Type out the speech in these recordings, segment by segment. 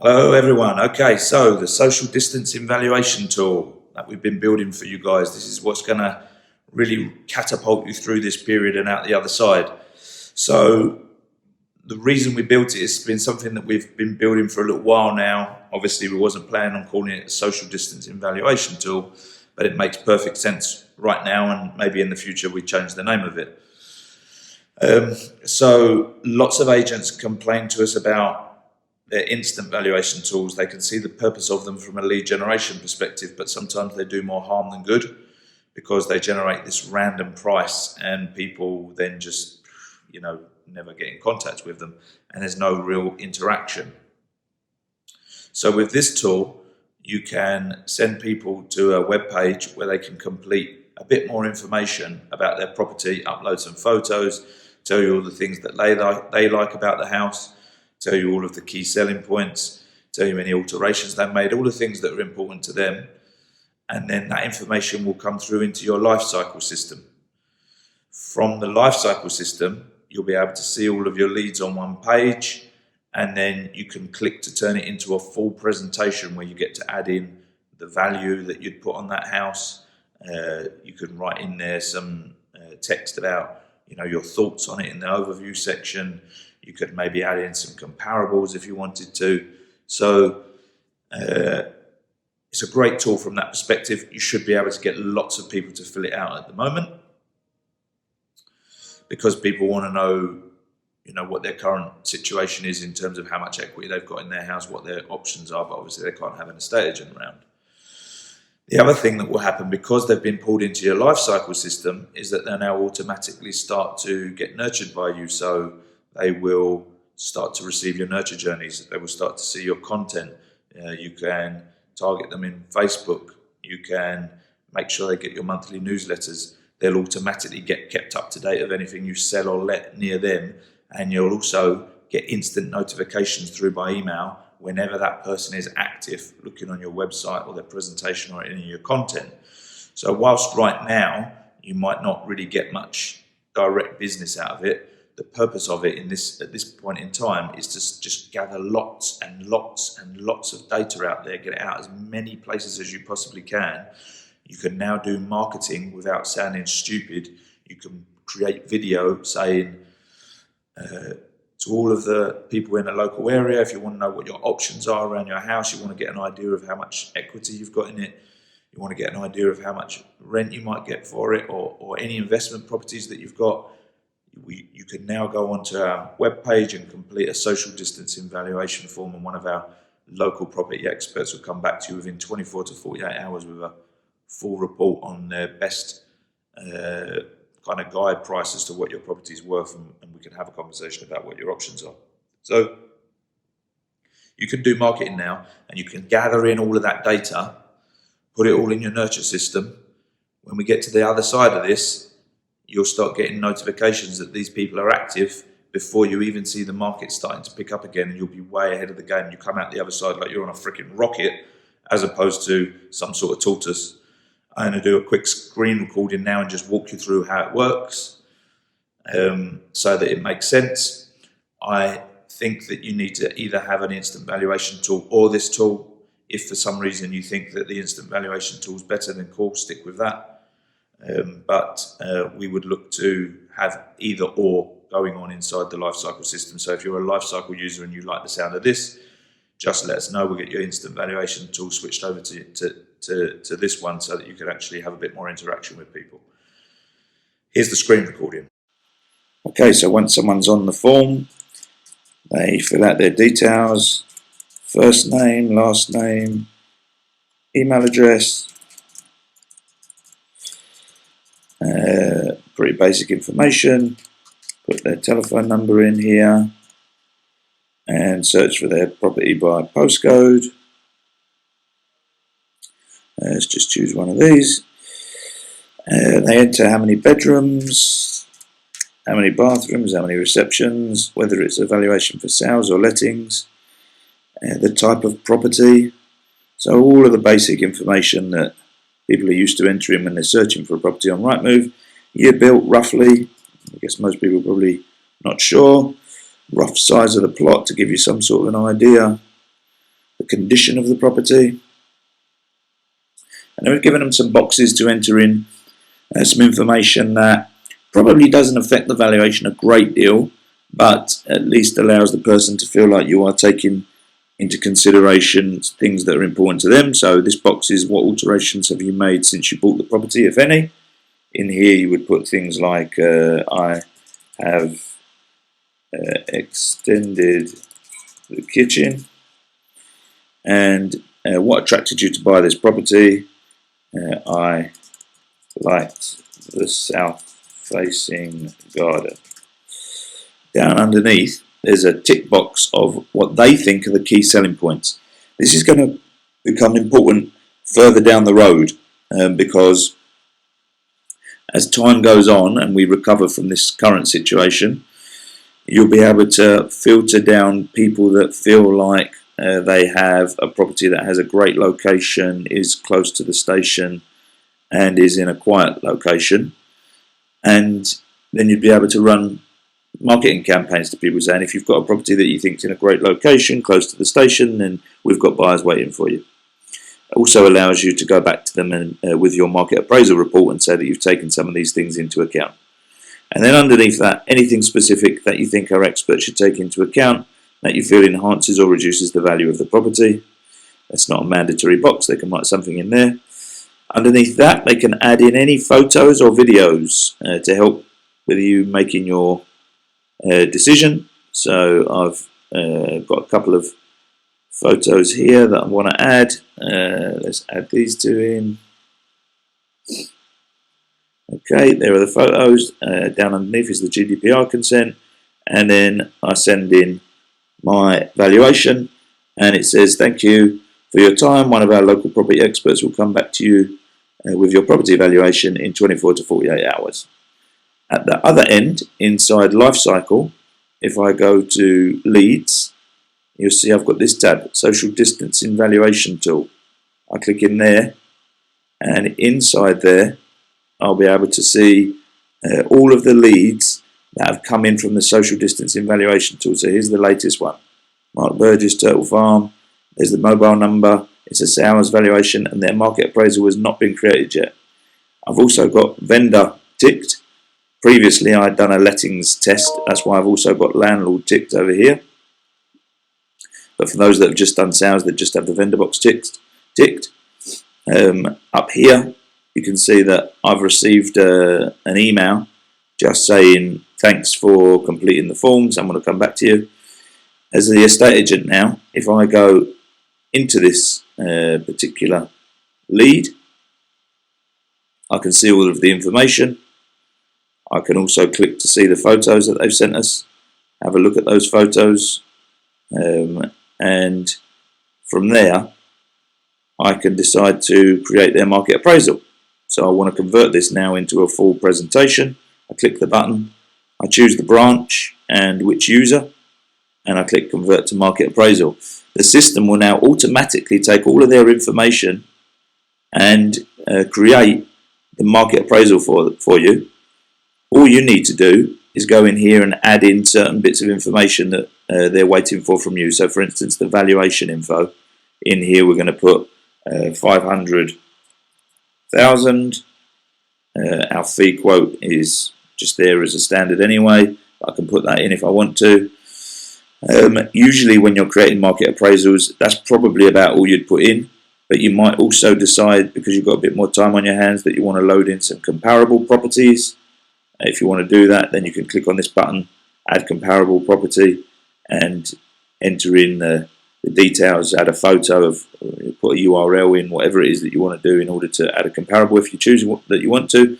Hello everyone. Okay, so the social distancing valuation tool that we've been building for you guys, this is what's going to really catapult you through this period and out the other side. So the reason we built it has been something that we've been building for a little while now. Obviously we wasn't planning on calling it a social distancing valuation tool, but it makes perfect sense right now, and maybe in the future we change the name of it. So lots of agents complain to us about their instant valuation tools. They can see the purpose of them from a lead generation perspective, but sometimes they do more harm than good because they generate this random price and people then just, never get in contact with them, and there's no real interaction. So with this tool, you can send people to a web page where they can complete a bit more information about their property, upload some photos, tell you all the things that they like about the house, tell you all of the key selling points, tell you any alterations they've made, all the things that are important to them. And then that information will come through into your lifecycle system. From the lifecycle system, you'll be able to see all of your leads on one page, and then you can click to turn it into a full presentation where you get to add in the value that you'd put on that house. You can write in there some text about your thoughts on it in the overview section. You could maybe add in some comparables if you wanted to. So it's a great tool from that perspective. You should be able to get lots of people to fill it out at the moment because people want to know, what their current situation is in terms of how much equity they've got in their house, what their options are, but obviously they can't have an estate agent around. The other thing that will happen because they've been pulled into your life cycle system is that they'll now automatically start to get nurtured by you. So they will start to receive your nurture journeys. They will start to see your content. You can target them in Facebook. You can make sure they get your monthly newsletters. They'll automatically get kept up to date of anything you sell or let near them. And you'll also get instant notifications through by email whenever that person is active looking on your website or their presentation or any of your content. So whilst right now you might not really get much direct business out of it, the purpose of it at this point in time is to just gather lots and lots and lots of data out there, get it out as many places as you possibly can. You can now do marketing without sounding stupid. You can create video saying to all of the people in a local area, if you want to know what your options are around your house, you want to get an idea of how much equity you've got in it, you want to get an idea of how much rent you might get for it, or any investment properties that you've got, you can now go onto our webpage and complete a social distancing valuation form, and one of our local property experts will come back to you within 24 to 48 hours with a full report on their best kind of guide price as to what your property is worth, and we can have a conversation about what your options are. So you can do marketing now, and you can gather in all of that data, put it all in your nurture system. When we get to the other side of this, you'll start getting notifications that these people are active before you even see the market starting to pick up again, and you'll be way ahead of the game. You come out the other side like you're on a freaking rocket as opposed to some sort of tortoise. I'm going to do a quick screen recording now and just walk you through how it works so that it makes sense. I think that you need to either have an instant valuation tool or this tool. If for some reason you think that the instant valuation tool is better, then cool, stick with that. But we would look to have either or going on inside the lifecycle system. So if you're a lifecycle user and you like the sound of this, just let us know. We'll get your instant valuation tool switched over to this one so that you can actually have a bit more interaction with people. Here's the screen recording. Okay, so once someone's on the form, they fill out their details, first name, last name, email address, pretty basic information, put their telephone number in here, and search for their property by postcode. Let's just choose one of these. They enter how many bedrooms, how many bathrooms, how many receptions, whether it's a valuation for sales or lettings, the type of property. So all of the basic information that people are used to entering when they're searching for a property on Rightmove. Year built roughly, I guess most people are probably not sure. Rough size of the plot to give you some sort of an idea. the condition of the property, and then we've given them some boxes to enter in some information that probably doesn't affect the valuation a great deal, but at least allows the person to feel like you are taking into consideration things that are important to them. So this box is what alterations have you made since you bought the property, if any. In here you would put things like I have extended the kitchen, and what attracted you to buy this property. I liked the south facing garden. Down underneath there's a tick box of what they think are the key selling points. This is going to become important further down the road because as time goes on and we recover from this current situation, you'll be able to filter down people that feel like they have a property that has a great location, is close to the station, and is in a quiet location. And then you'd be able to run marketing campaigns to people saying, if you've got a property that you think is in a great location, close to the station, then we've got buyers waiting for you. It also allows you to go back to them and with your market appraisal report and say that you've taken some of these things into account. And then underneath that, anything specific that you think our experts should take into account that you feel enhances or reduces the value of the property. That's not a mandatory box, they can write something in there. Underneath that, they can add in any photos or videos to help with you making your decision. So I've got a couple of photos here that I want to add. Let's add these two in. Okay, there are the photos. Down underneath is the GDPR consent, and then I send in my valuation, and it says, thank you for your time. One of our local property experts will come back to you with your property valuation in 24 to 48 hours. At the other end, inside lifecycle, if I go to leads, you'll see I've got this tab, social distancing valuation tool. I click in there, and inside there I'll be able to see all of the leads that have come in from the social distancing valuation tool. So here's the latest one. Mark Burgess, Turtle Farm. There's the mobile number. It says hours valuation, and their market appraisal has not been created yet. I've also got vendor ticked. Previously I'd done a lettings test. That's why I've also got landlord ticked over here. But for those that have just done sales, they just have the vendor box ticked. Up here, you can see that I've received an email just saying thanks for completing the forms. I'm going to come back to you. As the estate agent now, if I go into this particular lead, I can see all of the information. I can also click to see the photos that they've sent us, have a look at those photos, and from there I can decide to create their market appraisal. So I want to convert this now into a full presentation. I click the button, I choose the branch and which user, and I click convert to market appraisal. The system will now automatically take all of their information and create the market appraisal for you. All you need to do is go in here and add in certain bits of information that they're waiting for from you. So for instance, the valuation info. In here we're going to put 500,000. Our fee quote is just there as a standard anyway. I can put that in if I want to. Usually when you're creating market appraisals, that's probably about all you'd put in, but you might also decide, because you've got a bit more time on your hands, that you want to load in some comparable properties. If you want to do that, then you can click on this button, add comparable property, and enter in the details, add a photo of, put a URL in, whatever it is that you want to do in order to add a comparable if you choose that you want to.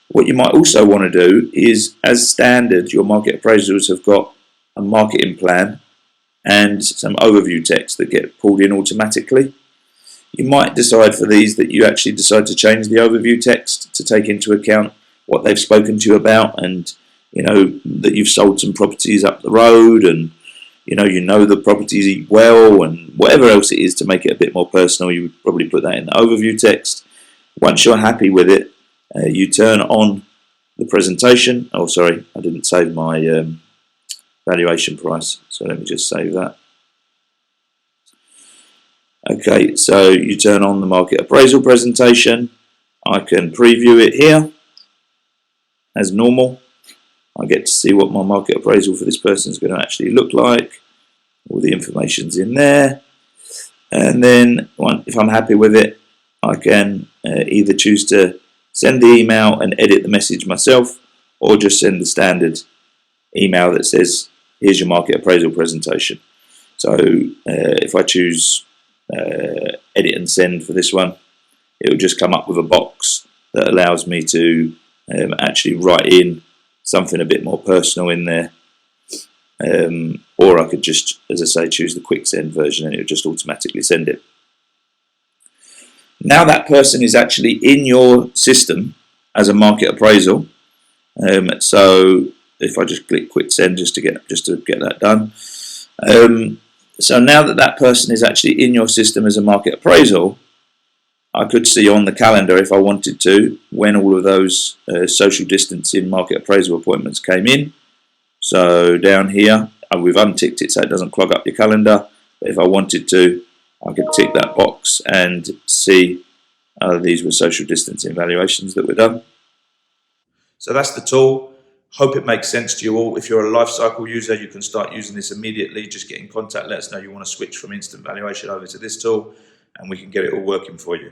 What you might also want to do is, as standard, your market appraisals have got a marketing plan and some overview text that get pulled in automatically. You might decide for these that you actually decide to change the overview text to take into account what they've spoken to you about, and that you've sold some properties up the road, and you know the properties well, and whatever else it is to make it a bit more personal. You would probably put that in the overview text. Once you're happy with it, you turn on the presentation. Oh, sorry, I didn't save my valuation price, so let me just save that. Okay, so you turn on the market appraisal presentation. I can preview it here as normal. I get to see what my market appraisal for this person is going to actually look like. All the information's in there. And then if I'm happy with it, I can either choose to send the email and edit the message myself, or just send the standard email that says, here's your market appraisal presentation. So if I choose edit and send for this one, it will just come up with a box that allows me to actually write in something a bit more personal in there. Or I could just, as I say, choose the quick send version and it will just automatically send it. Now that person is actually in your system as a market appraisal. So if I just click quick send just to get that done. So now that person is actually in your system as a market appraisal, I could see on the calendar, if I wanted to, when all of those social distancing market appraisal appointments came in. So down here, we've unticked it so it doesn't clog up your calendar. But if I wanted to, I could tick that box and see these were social distancing valuations that were done. So that's the tool. Hope it makes sense to you all. If you're a lifecycle user, you can start using this immediately. Just get in contact, let us know you want to switch from instant valuation over to this tool, and we can get it all working for you.